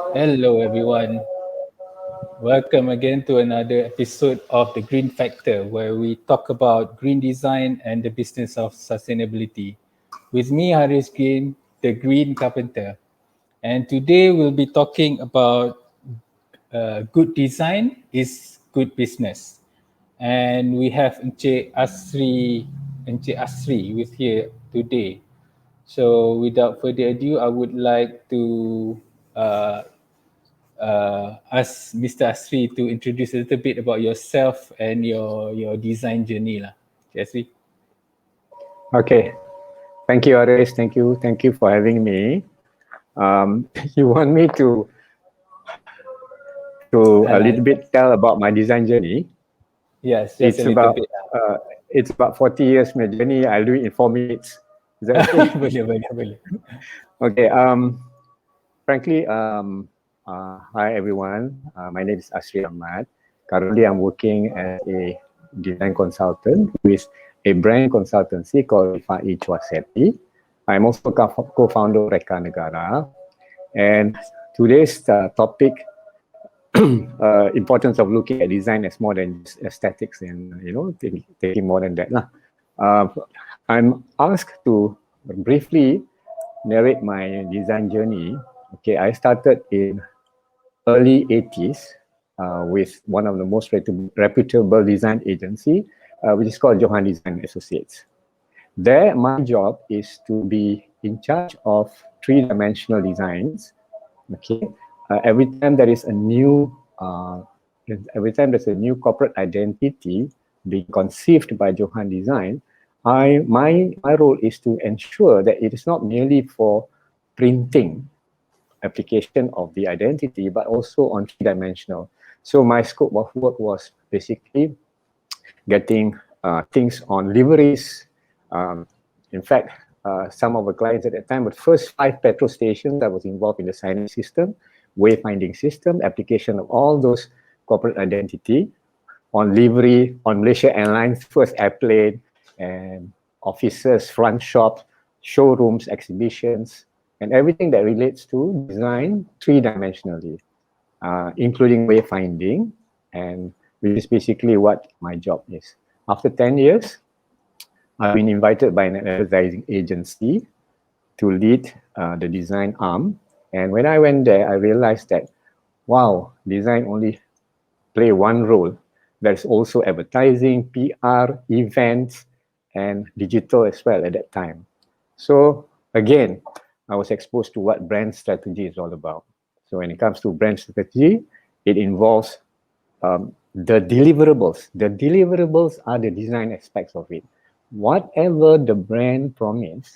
Hello, everyone. Welcome again to another episode of The Green Factor, where we talk about green design and the business of sustainability. With me, Haris Green, the Green Carpenter. And today we'll be talking about good design is good business. And we have Encik Asri with here today. So without further ado, I would like to uh, ask Mr. Asri to introduce a little bit about yourself and your design journey lah. Okay, Asri. Okay, thank you, Aris. Thank you for having me. You want me to a Alah, little bit tell about my design journey? yes, just a It's little about bit lah. uh, it's about 40 years my journey. I'll do it in 4 minutes. Is that okay? Boleh. Okay. Frankly, hi everyone. My name is Asri Ahmad. Currently, I'm working as a design consultant with a brand consultancy called Rifai Chwaseti. I'm also co-founder of Reka Negara. And today's topic, importance of looking at design as more than just aesthetics and taking more than that. Uh, I'm asked to briefly narrate my design journey. Okay, I started in early 80s with one of the most reputable design agency, which is called Johan Design Associates. There, my job is to be in charge of three-dimensional designs. Okay, every time there is a new, every time there's a new corporate identity being conceived by Johan Design, my role is to ensure that it is not merely for printing application of the identity, but also on three-dimensional. So my scope of work was basically getting things on liveries. Um, in fact, some of the clients at that time were first 5 petrol stations that was involved in the signage system, wayfinding system, application of all those corporate identity on livery, on Malaysia Airlines, first airplane, and offices, front shops, showrooms, exhibitions, and everything that relates to design three-dimensionally, including wayfinding, and which is basically what my job is. After 10 years, I've been invited by an advertising agency to lead the design arm. And when I went there, I realized that, wow, design only play one role. There's also advertising, PR, events, and digital as well at that time. So again, I was exposed to what brand strategy is all about. So when it comes to brand strategy, it involves the deliverables. The deliverables are the design aspects of it. Whatever the brand promise,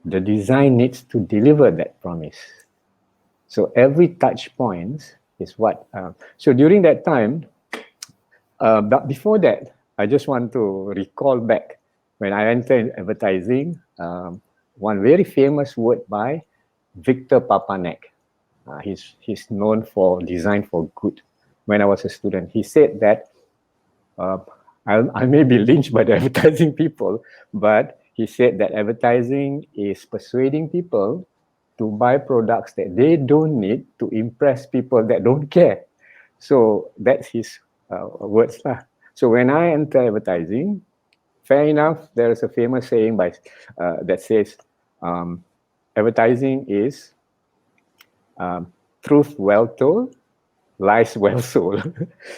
the design needs to deliver that promise. So every touch point is what. So during that time, but before that, I just want to recall back when I entered advertising, one very famous word by Victor Papanek. He's known for design for good. When I was a student, he said that uh, I may be lynched by the advertising people, but he said that advertising is persuading people to buy products that they don't need to impress people that don't care. So that's his words lah. So when I enter advertising, fair enough, there is a famous saying by that says, advertising is truth well told, lies well sold.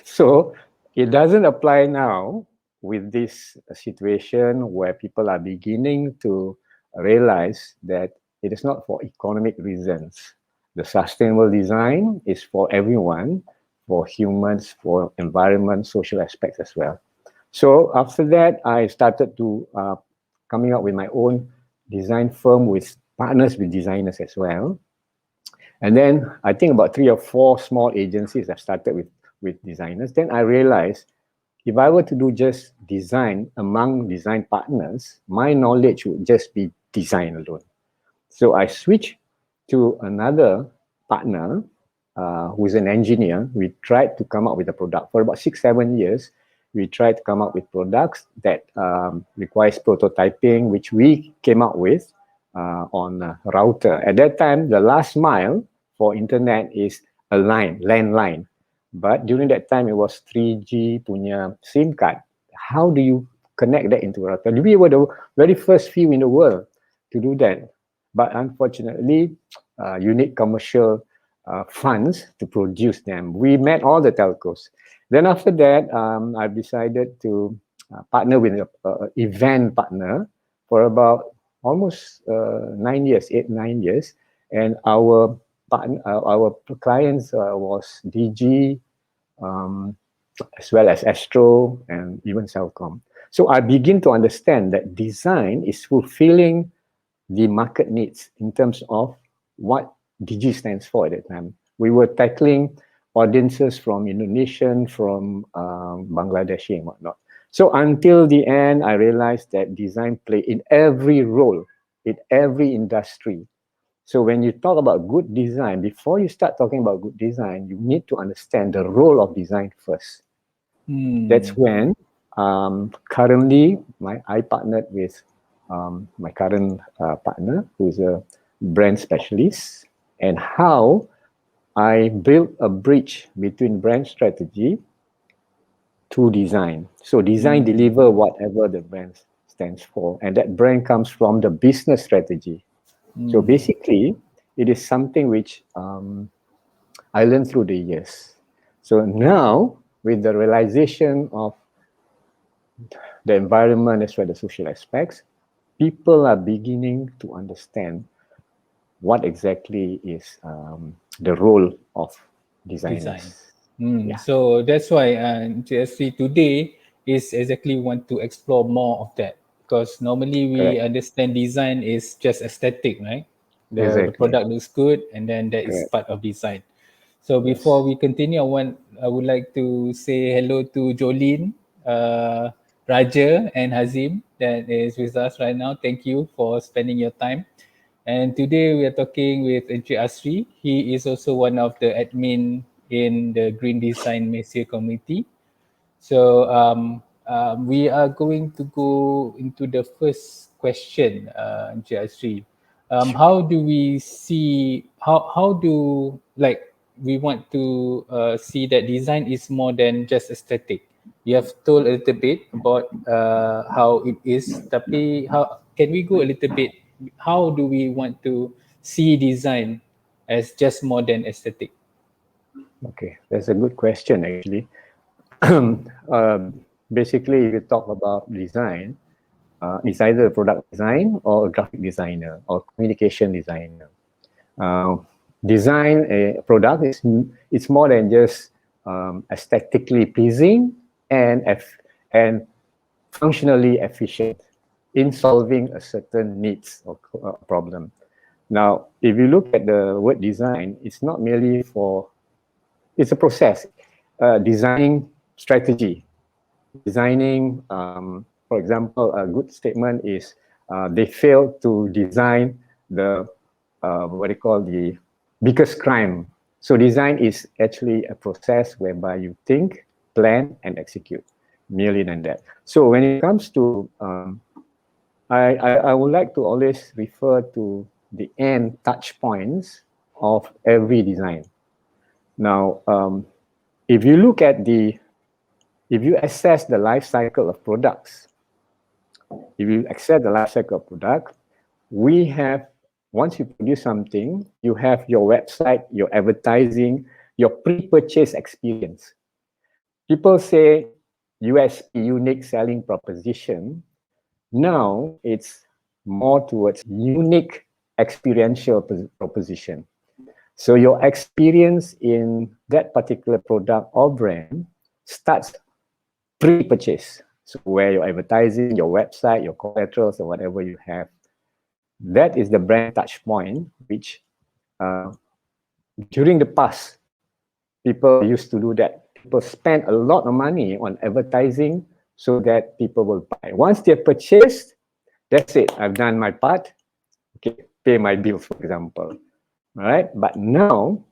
So it doesn't apply now with this situation where people are beginning to realize that it is not for economic reasons. The sustainable design is for everyone, for humans, for environment, social aspects as well. So after that, I started to coming up with my own design firm with partners with designers as well. And then I think about 3 or 4 small agencies I've started with designers. Then I realized if I were to do just design among design partners, my knowledge would just be design alone. So I switched to another partner who's an engineer. We tried to come up with a product. For about 6, 7 years, we tried to come up with products that requires prototyping, which we came up with on a router. At that time, the last mile for internet is a line, landline. But during that time, it was 3G punya SIM card. How do you connect that into a router? We were the very first few in the world to do that. But unfortunately, you need commercial funds to produce them. We met all the telcos. Then after that, I decided to partner with an event partner for about almost 9 years, 8, 9 years. And our clients was DG, um, as well as Astro and even Celcom. So I begin to understand that design is fulfilling the market needs in terms of what DG stands for at that time. We were tackling audiences from Indonesian, from Bangladeshi and whatnot. So until the end, I realized that design play in every role, in every industry. So when you talk about good design, before you start talking about good design, you need to understand the role of design first. That's when currently I partnered with my current partner, who's a brand specialist, and how I built a bridge between brand strategy to design. So design deliver whatever the brand stands for, and that brand comes from the business strategy. So basically, it is something which I learned through the years. So now, with the realization of the environment as well as the social aspects, people are beginning to understand what exactly is the role of Design. designers. Yeah, So that's why GSC today is exactly want to explore more of that, because normally we correct. understand design is just aesthetic, right? The Exactly. product looks good, and then that is Correct. part of design. So before Yes. we continue, I would like to say hello to Jolene, Raja, and Hazim that is with us right now. Thank you for spending your time. And today we are talking with Encik Asri. He is also one of the admin in the Green Design Malaysia community. So we are going to go into the first question, Encik Asri. Sure. How do we see, how do, like, we want to see that design is more than just aesthetic. You have told a little bit about how it is, tapi how can we go a little bit, how do we want to see design as just more than aesthetic? Okay, that's a good question actually. uh, Basically, if you talk about design, it's either a product design or a graphic designer or communication designer. Uh, Design a product is it's more than just aesthetically pleasing and and functionally efficient in solving a certain needs or problem. Now, if you look at the word design, it's not merely for, it's a process. Designing strategy, designing, for example, a good statement is they failed to design the, what they call the biggest crime. So design is actually a process whereby you think, plan, and execute, merely than that. So when it comes to, I would like to always refer to the end touch points of every design. Now, if you look at if you assess the life cycle of products, if you accept the life cycle of product, we have, once you produce something, you have your website, your advertising, your pre-purchase experience. People say USP, unique selling proposition. Now it's more towards unique experiential proposition. So your experience in that particular product or brand starts pre-purchase. So where your advertising, your website, your collaterals, or whatever you have, that is the brand touch point, which uh, during the past, people used to do that. People spend a lot of money on advertising so that people will buy. Once they're purchased, that's it. I've done my part. Okay, pay my bills, for example. All right. But now,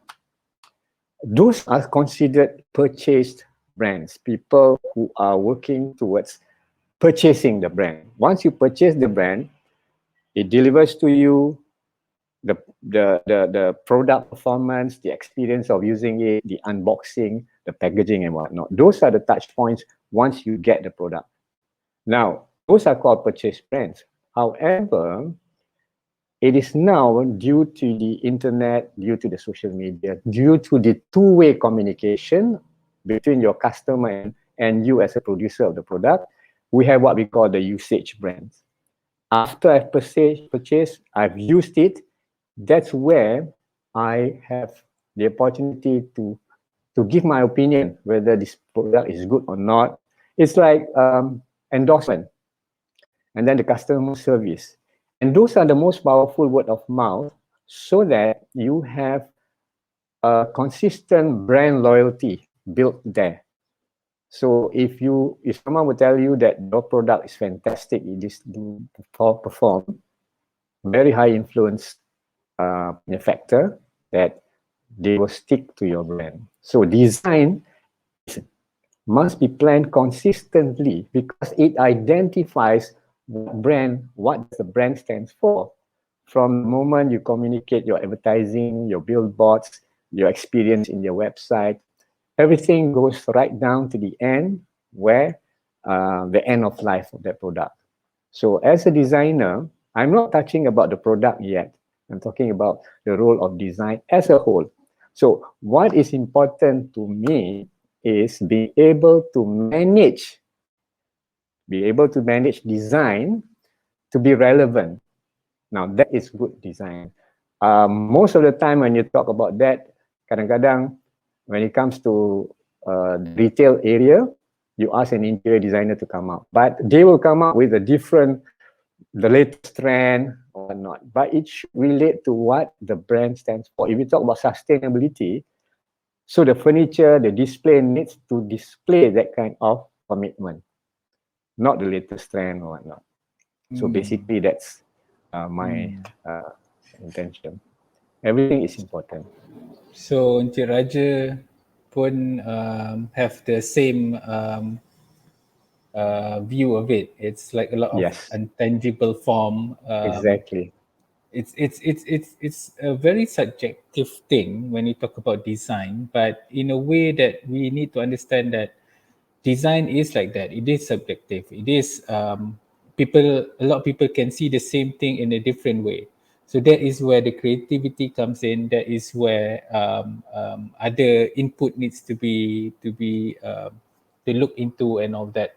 those are considered purchased brands. People who are working towards purchasing the brand. Once you purchase the brand, it delivers to you, the product performance, the experience of using it, the unboxing, the packaging and whatnot. Those are the touch points once you get the product. Now, those are called purchase brands. However, it is now due to the internet, due to the social media, due to the two-way communication between your customer and you as a producer of the product, we have what we call the usage brands. After I've purchased, I've used it, that's where I have the opportunity to give my opinion whether this product is good or not. It's like endorsement, and then the customer service. And those are the most powerful word of mouth, so that you have a consistent brand loyalty built there. So if someone will tell you that your product is fantastic, it is perform, very high influence factor, that they will stick to your brand. So design must be planned consistently because it identifies what the brand stands for. From the moment you communicate your advertising, your billboards, your experience in your website, everything goes right down to the end, where the end of life of that product. So as a designer, I'm not touching about the product yet. I'm talking about the role of design as a whole. So what is important to me is being able to manage design to be relevant. Now that is good design. Most of the time when you talk about that, kadang-kadang when it comes to the retail area, you ask an interior designer to come out, but they will come up with the latest trend or not. But it should relate to what the brand stands for. If you talk about sustainability, so the furniture, the display needs to display that kind of commitment, not the latest trend or whatnot. So basically, that's my intention. Everything is important. So Encik Raja pun have the same view of it. It's like a lot of Yes, intangible form. exactly. It's a very subjective thing when you talk about design, but in a way that we need to understand that design is like that. It is subjective. It is a lot of people can see the same thing in a different way. So that is where the creativity comes in. That is where other input needs to look into and all that.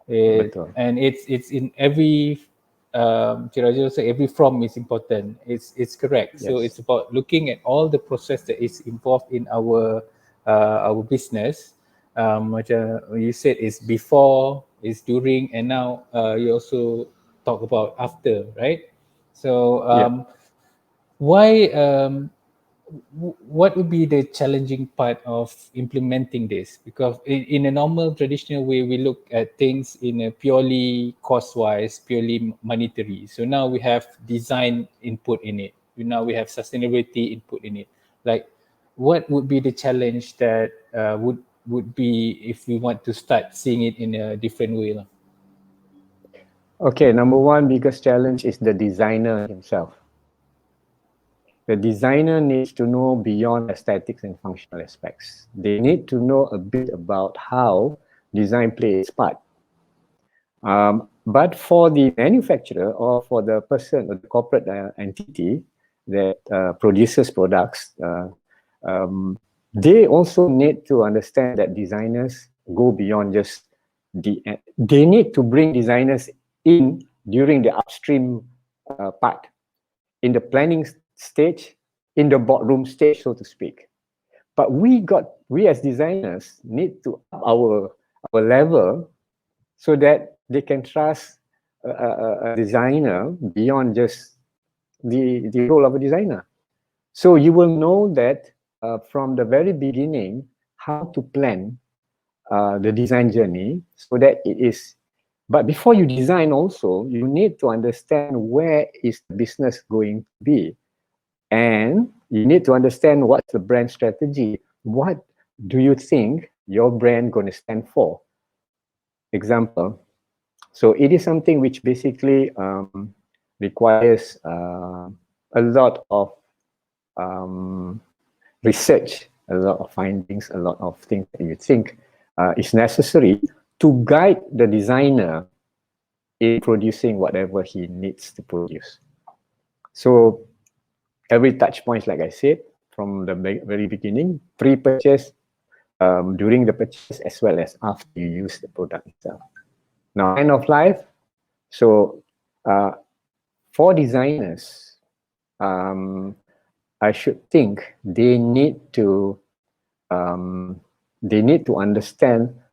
Betul. And it's in every Cik Raja also, every form is important. It's correct. So Yes. it's about looking at all the process that is involved in our business. Macam you said, it's before, it's during, and now you also talk about after, right? So Yeah. why what would be the challenging part of implementing this? Because in a normal traditional way, we look at things in a purely cost-wise, purely monetary. So now we have design input in it. Now we have sustainability input in it. Like, what would be the challenge that would be if we want to start seeing it in a different way? Okay, number one biggest challenge is the designer himself. The designer needs to know beyond aesthetics and functional aspects. They need to know a bit about how design plays its part. But for the manufacturer or for the person or the corporate entity that produces products, they also need to understand that designers go beyond just they need to bring designers in during the upstream part, in the planning stage, in the boardroom stage, so to speak. But we as designers need to up our level so that they can trust a designer beyond just the role of a designer. So you will know that from the very beginning how to plan the design journey so that it is. But before you design also, you need to understand where is the business going to be. And you need to understand what's the brand strategy. What do you think your brand going to stand for? Example, so it is something which basically requires a lot of research, a lot of findings, a lot of things that you think is necessary to guide the designer in producing whatever he needs to produce. So every touch points, like I said, from the very beginning, pre-purchase, during the purchase, as well as after you use the product itself. Now, end of life. So for designers, I should think they need to understand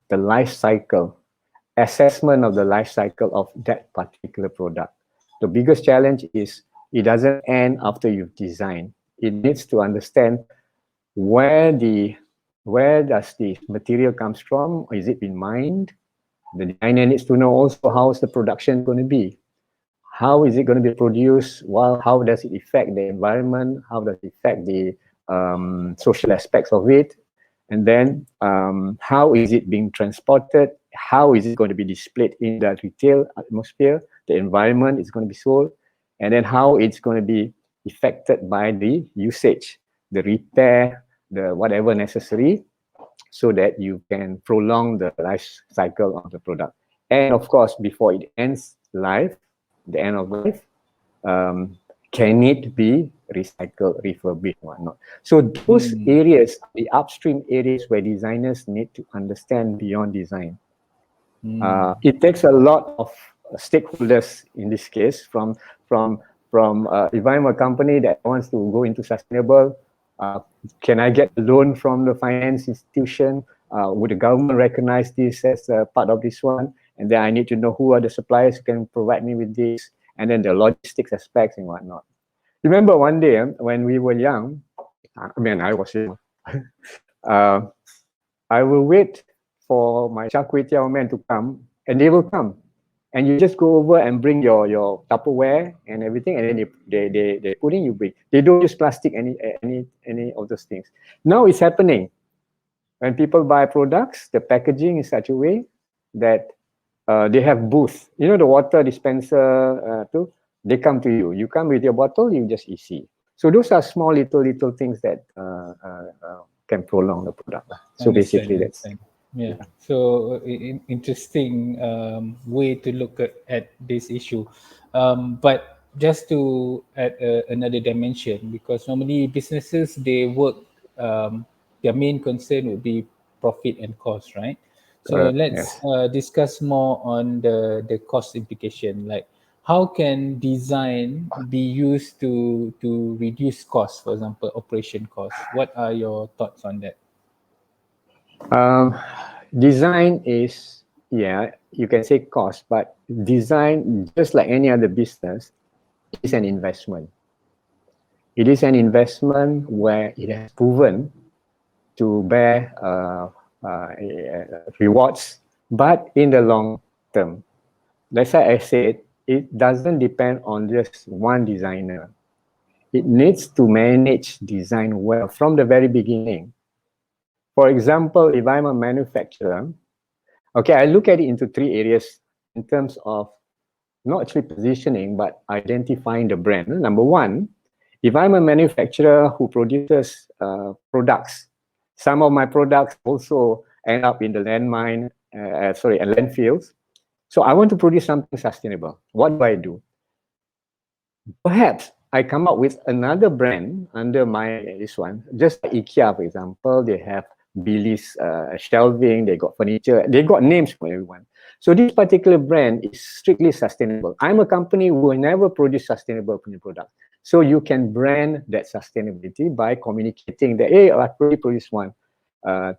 the life cycle, assessment of the life cycle of that particular product. The biggest challenge is it doesn't end after you've designed. It needs to understand where does the material comes from? Is it been mined? The designer needs to know also how's the production going to be. How is it going to be produced? Well, how does it affect the environment? How does it affect the social aspects of it? And then how is it being transported? How is it going to be displayed in the retail atmosphere? The environment is going to be sold. And then how it's going to be affected by the usage, the repair, the whatever necessary, so that you can prolong the life cycle of the product. And of course, before it ends life, the end of life, can it be recycled, refurbished, or whatnot? So those areas, the upstream areas where designers need to understand beyond design. It takes a lot of stakeholders in this case. If I'm a company that wants to go into sustainable, can I get a loan from the finance institution? Would the government recognize this as a part of this one? And then I need to know who are the suppliers who can provide me with this, and then the logistics aspects and whatnot. Remember one day when we were young, I was young, I will wait for my char kway teow men to come, and they will come. And you just go over and bring your Tupperware and everything, and then they put in, you bring. They don't use plastic, any of those things. Now it's happening. When people buy products, the packaging is such a way that they have booths. You know, the water dispenser too, they come to you. You come with your bottle, you just easy. So those are small little things that can prolong the product. So basically that's... Yeah. So interesting way to look at this issue. But just to add another dimension, because normally businesses, they work, their main concern would be profit and cost, right? So let's yes. discuss more on the cost implication. Like, how can design be used to reduce costs, for example, operation costs? What are your thoughts on that? Design is, yeah, you can say cost, but design, just like any other business, is an investment. It is an investment where it has proven to bear rewards, but in the long term. That's why I said it doesn't depend on just one designer. It needs to manage design well from the very beginning. For example, if I'm a manufacturer, okay, I look at it into three areas in terms of not actually positioning, but identifying the brand. Number one, if I'm a manufacturer who produces products, some of my products also end up in the landfills. So I want to produce something sustainable. What do? Perhaps I come up with another brand under this one, just like IKEA, for example. They have Billy's shelving, they got furniture, they got names for everyone. So this particular brand is strictly sustainable. I'm a company who will never produce sustainable products. So you can brand that sustainability by communicating that, hey, I already produced one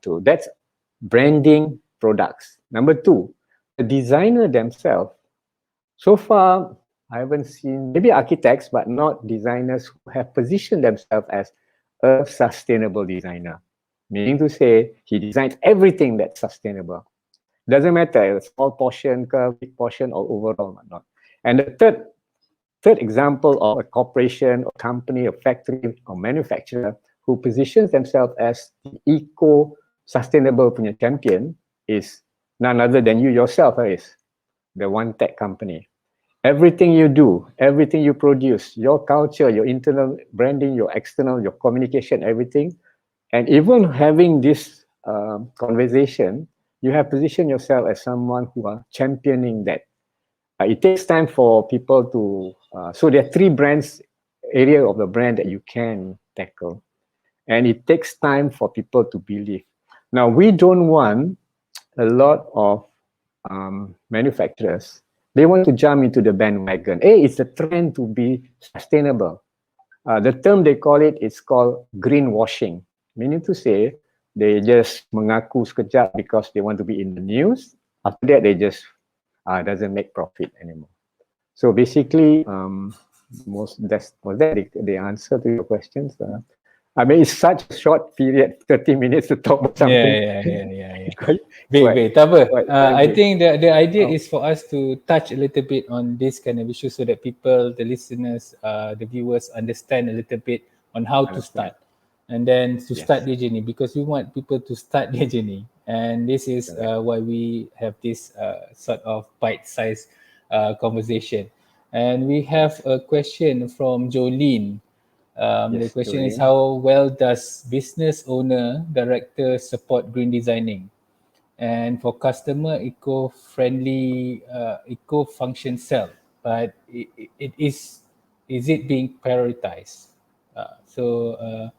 too. That's branding products. Number two, the designer themselves. So far, I haven't seen, maybe architects, but not designers who have positioned themselves as a sustainable designer. Meaning to say, he designs everything that's sustainable. Doesn't matter, a small portion, big portion, or overall or not. And the third example of a corporation, or company, or factory, or manufacturer who positions themselves as the eco-sustainable champion is none other than you yourself, Haris, the one tech company. everything you do, everything you produce, your culture, your internal branding, your external, your communication, everything, and even having this conversation, you have positioned yourself as someone who are championing that. It takes time for people to. So there are three brands area of the brand that you can tackle, and it takes time for people to believe. Now we don't want a lot of manufacturers. They want to jump into the bandwagon. Hey, it's a trend to be sustainable. The term they call it is called greenwashing, meaning to say they just mengaku sekejap because they want to be in the news. After that, they just doesn't make profit anymore. So basically, was that the answer to your questions? I mean, it's such a short period, 30 minutes to talk about something. Yeah. quite, Baik. Tak apa. quite I challenging. think the idea Oh, is for us to touch a little bit on this kind of issue so that people, the listeners, the viewers understand a little bit on how to understand. start and then to start Yes, their journey, because we want people to start their journey. And this is correct. why we have this sort of bite-sized conversation. And we have Yes, a question from Jolene. The yes, question is, Jolene. how well does business owner director support green designing? And for customer, eco-friendly, eco-function cell, but it is it being prioritized?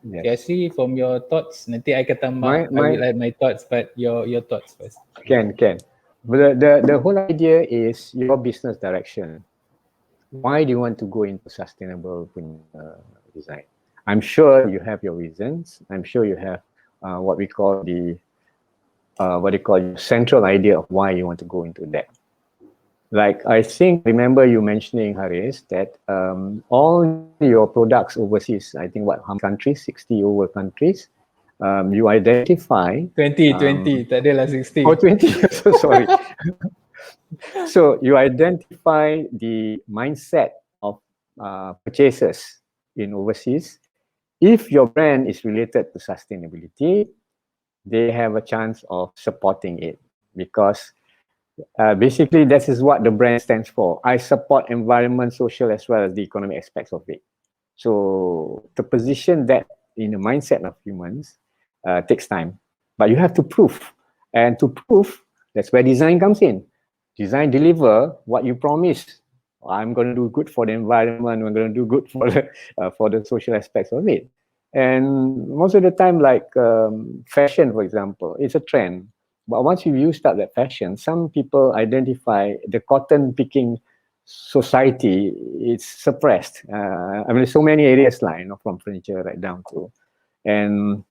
Yes. Asri, from your thoughts, nanti I akan tambah. I My will add my thoughts, but your thoughts first. can. But the whole idea is your business direction. Why do you want to go into sustainable design? I'm sure you have your reasons. I'm sure you have what we call the what they call your central idea of why you want to go into that. Like I think, remember you mentioning Haris that all your products overseas, I think what, how many countries, 60 over countries, you identify 20, tak adalah 60. 20, so sorry. So you identify the mindset of purchasers in overseas. If your brand is related to sustainability, they have a chance of supporting it because basically that is what the brand stands for. I support environment, social, as well as the economic aspects of it. So to position that in the mindset of humans takes time, but you have to prove. And to prove, that's where design comes in. Design deliver what you promise. I'm going to do good for the environment. I'm going to do good for the social aspects of it. And most of the time, like fashion, for example, it's a trend. But once you used up that fashion, some people identify the cotton picking society is suppressed. I mean, so many areas like, from furniture right down to, and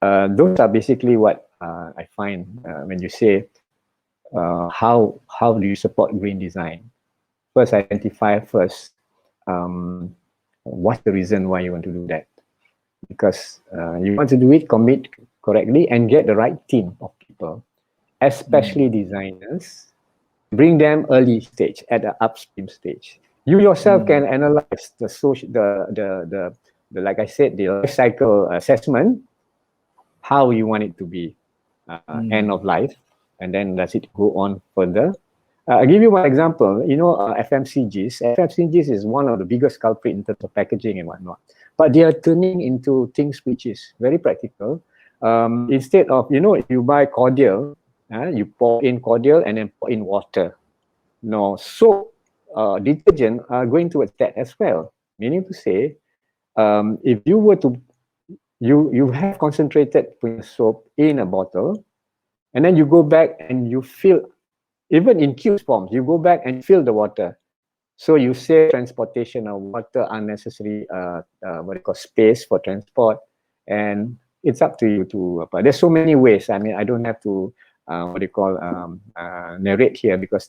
those are basically what I find when you say how do you support green design. First, identify first what's the reason why you want to do that, because you want to do it, commit correctly, and get the right team of people, especially designers. Bring them early stage at the upstream stage. You yourself can analyze the social, the like I said, the life cycle assessment, how you want it to be, end of life, and then does it go on further. I'll give you one example. You know, FMCGs. FMCGs is one of the biggest culprit in terms of packaging and whatnot. But they are turning into things which is very practical. Instead of, if you buy cordial, you pour in cordial and then pour in water. No, soap, detergent are going towards that as well. Meaning to say, if you were to, you have concentrated soap in a bottle, and then you go back and you fill, even in cubes forms, you go back and fill the water. So you save transportation of water, unnecessary what you call space for transport, and it's up to you to. There's so many ways. I mean, I don't have to narrate here because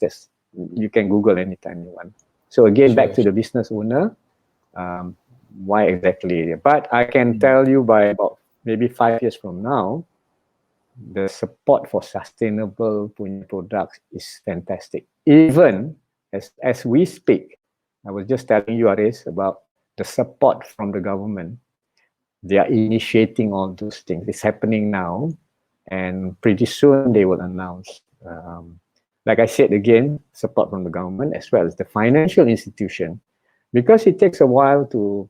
you can Google anytime you want. So again, back Sure. to the business owner. Why exactly? But I can tell you by about maybe 5 years from now, the support for sustainable products is fantastic. Even as we speak, I was just telling you, Aris, about the support from the government. They are initiating all those things. It's happening now, and pretty soon they will announce like I said again, support from the government as well as the financial institution, because it takes a while to,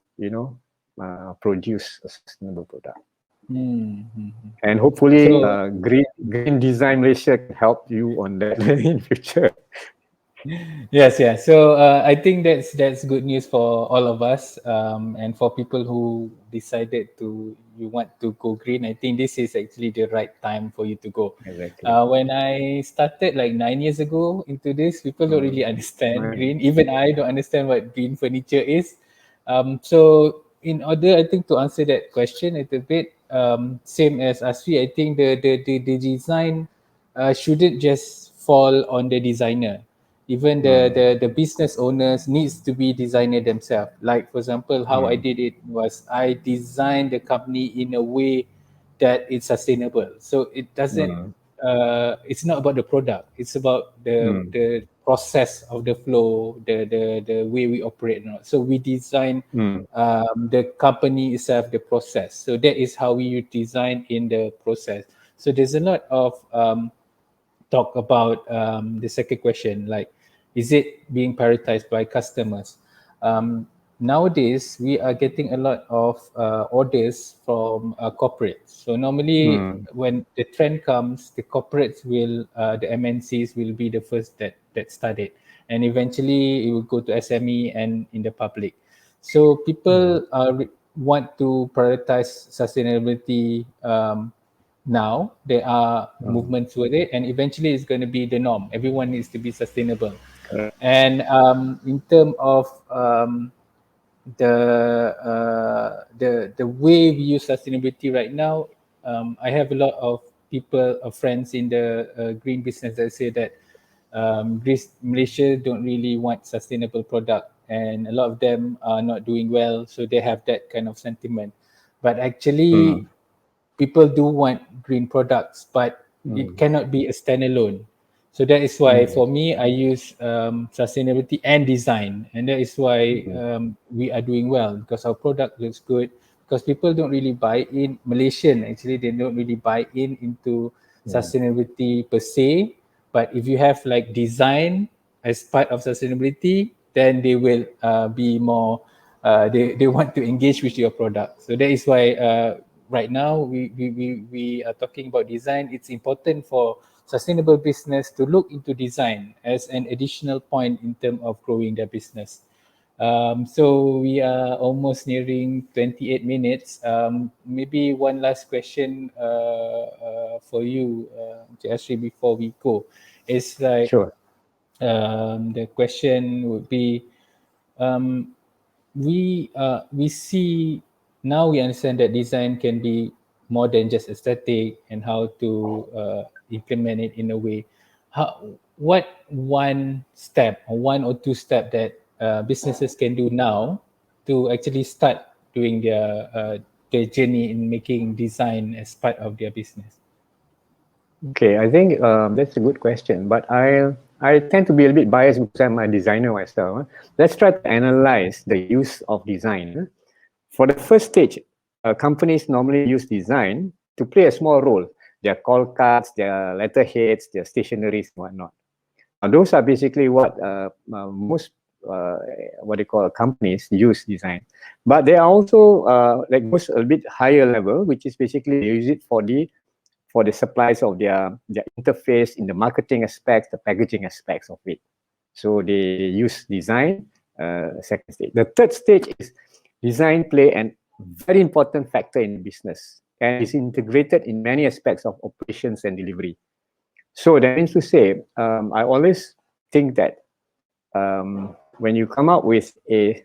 produce a sustainable product. Mm-hmm. And hopefully, So Green Design Malaysia can help you on that in future. yes, yeah. So I think that's good news for all of us, and for people who decided to you want to go green. I think this is actually the right time for you to go. Exactly. When I started like 9 years ago into this, people don't really understand Right. green. Even I don't understand what green furniture is. So in order, I think to answer that question a little bit, same as Asri, I think the design shouldn't just fall on the designer. Even Mm, the business owners needs to be designer themselves. Like for example, how I mm, did it was I designed the company in a way that it's sustainable. So it doesn't. mm, It's not about the product. It's about mm, the process of the flow, the way we operate. And all. So we design mm, the company itself, the process. So that is how we design in the process. So there's a lot of talk about the second question, like, is it being prioritized by customers? Um, Nowadays, we are getting a lot of orders from corporates. So normally, mm, when the trend comes, the corporates will, the MNCs will be the first that start it, and eventually it will go to SME and in the public. So mm, people want to prioritize sustainability now. There are mm. movements with it, and eventually it's going to be the norm. Everyone needs to be sustainable. Correct. And in terms of the the way we use sustainability right now, I have a lot of people, friends in the green business that say that Malaysia don't really want sustainable product, and a lot of them are not doing well, so they have that kind of sentiment. But actually, Mm, people do want green products, but it mm, cannot be a standalone. So that is why mm, for me, I use sustainability and design, and that is why mm, we are doing well because our product looks good. Because people don't really buy in Malaysian, actually, they don't really buy in into mm, sustainability per se. But if you have like design as part of sustainability, then they will be more. They want to engage with your product. So that is why right now we are talking about design. It's important for sustainable business to look into design as an additional point in terms of growing their business. So we are almost nearing 28 minutes. Maybe one last question for you, Asri, before we go. It's like sure. the question would be, um, we see now we understand that design can be more than just aesthetic and how to implement it in a way. What one step or one or two step that businesses can do now to actually start doing their journey in making design as part of their business? Okay, I think that's a good question, but I tend to be a little bit biased because I'm a designer myself. Let's try to analyze the use of design. For the first stage, companies normally use design to play a small role. Their call cards, their letterheads, their stationeries, and whatnot. Those are basically what most what they call companies use design. But there are also like goes a bit higher level, which is basically they use it for the supplies of their interface in the marketing aspects, the packaging aspects of it. So they use design. Second stage. The third stage is design play an very important factor in business and is integrated in many aspects of operations and delivery. So that means to say, I always think that when you come up with a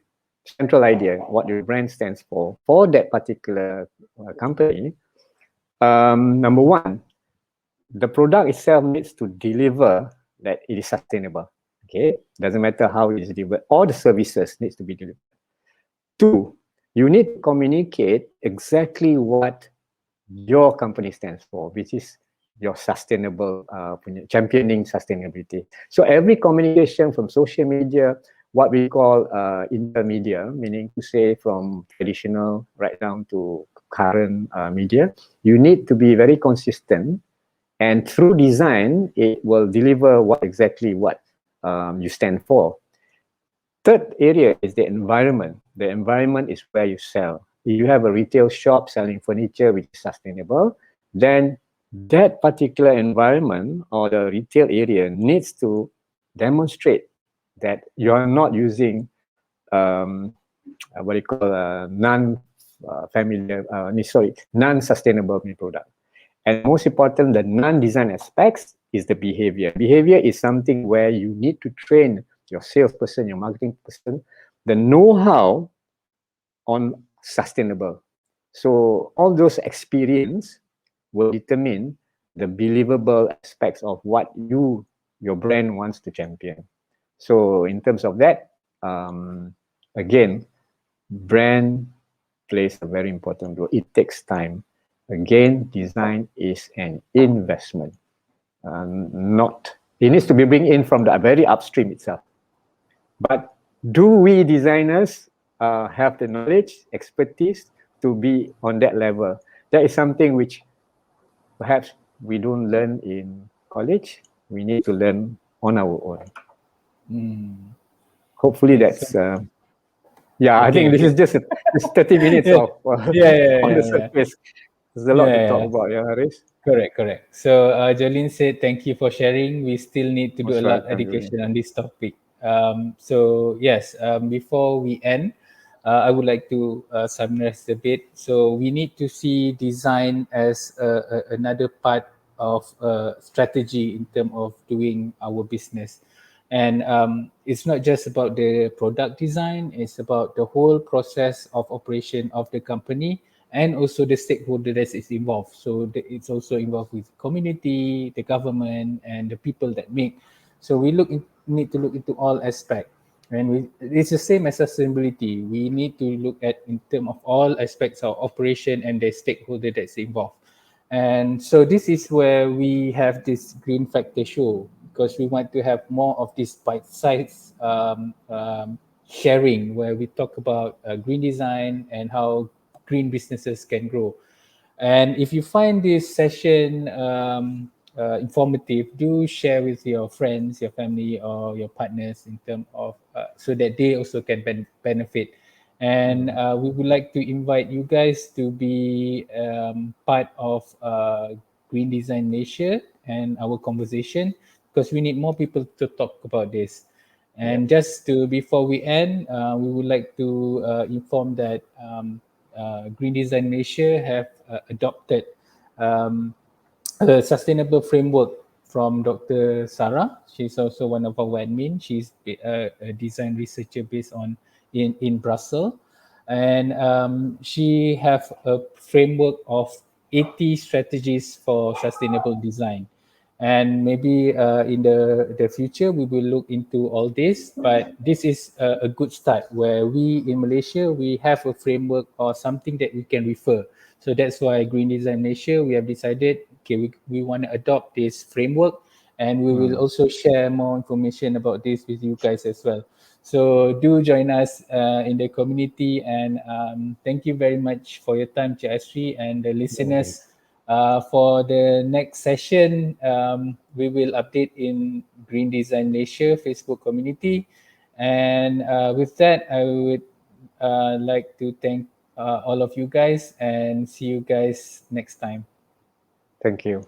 central idea, what your brand stands for that particular company, number one, the product itself needs to deliver that it is sustainable. Okay, doesn't matter how it is delivered, all the services needs to be delivered. Two, you need to communicate exactly what your company stands for, which is your sustainable championing sustainability. So every communication from social media, what we call intermedia, meaning to say from traditional right down to current media, you need to be very consistent And through design, it will deliver what exactly what you stand for. Third area is the environment. The environment is where you sell. If you have a retail shop selling furniture which is sustainable, then that particular environment or the retail area needs to demonstrate that you are not using um, what you call non-familiar, non-sustainable product. And most important, the non-design aspects is the behavior. Behavior is something where you need to train your salesperson, your marketing person, the know-how on sustainable. So all those experience will determine the believable aspects of what your brand wants to champion. So in terms of that, again, brand plays a very important role. It takes time. Again, design is an investment. Not it needs to be bring in from the very upstream itself. But do we designers have the knowledge, expertise to be on that level? That is something which perhaps we don't learn in college. We need to learn on our own. Mm. Hopefully, Okay, that's yeah. I think okay, this okay. is just this 30 minutes Yeah, of yeah, yeah, on the yeah, yeah. surface. There's a lot Yeah, to talk yeah. about, yeah, Haris. Correct, correct. So Jolene said, "Thank you for sharing. We still need to do a Most lot of welcome, Julian. education on this topic." So yes, before we end, I would like to summarize a bit. So we need to see design as another part of strategy in terms of doing our business, and it's not just about the product design. It's about the whole process of operation of the company and also the stakeholder that is involved. So it's also involved with community, the government, and the people that make. So need to look into all aspects. And it's the same as sustainability. We need to look at in terms of all aspects of operation and the stakeholder that's involved. And so this is where we have this green factor show because we want to have more of this bite-sized sharing where we talk about green design and how green businesses can grow. And if you find this session informative, do share with your friends, your family, or your partners in terms of so that they also can benefit. And we would like to invite you guys to be part of Green Design Malaysia and our conversation because we need more people to talk about this. Yep. And just to before we end, we would like to inform that Green Design Malaysia have adopted um, a sustainable framework from Dr. Sarah. She's also one of our admin. She's a design researcher based on in Brussels, and she have a framework of 80 strategies for sustainable design. And maybe in the future we will look into all this, but this is a good start where we in Malaysia we have a framework or something that we can refer. So that's why Green Design Malaysia we have decided, okay, we want to adopt this framework, and we will also share more information about this with you guys as well. So do join us in the community, and thank you very much for your time, Cik Asri, and the No listeners. worries. For the next session, we will update in Green Design Malaysia Facebook community. And with that, I would like to thank all of you guys and see you guys next time. Thank you.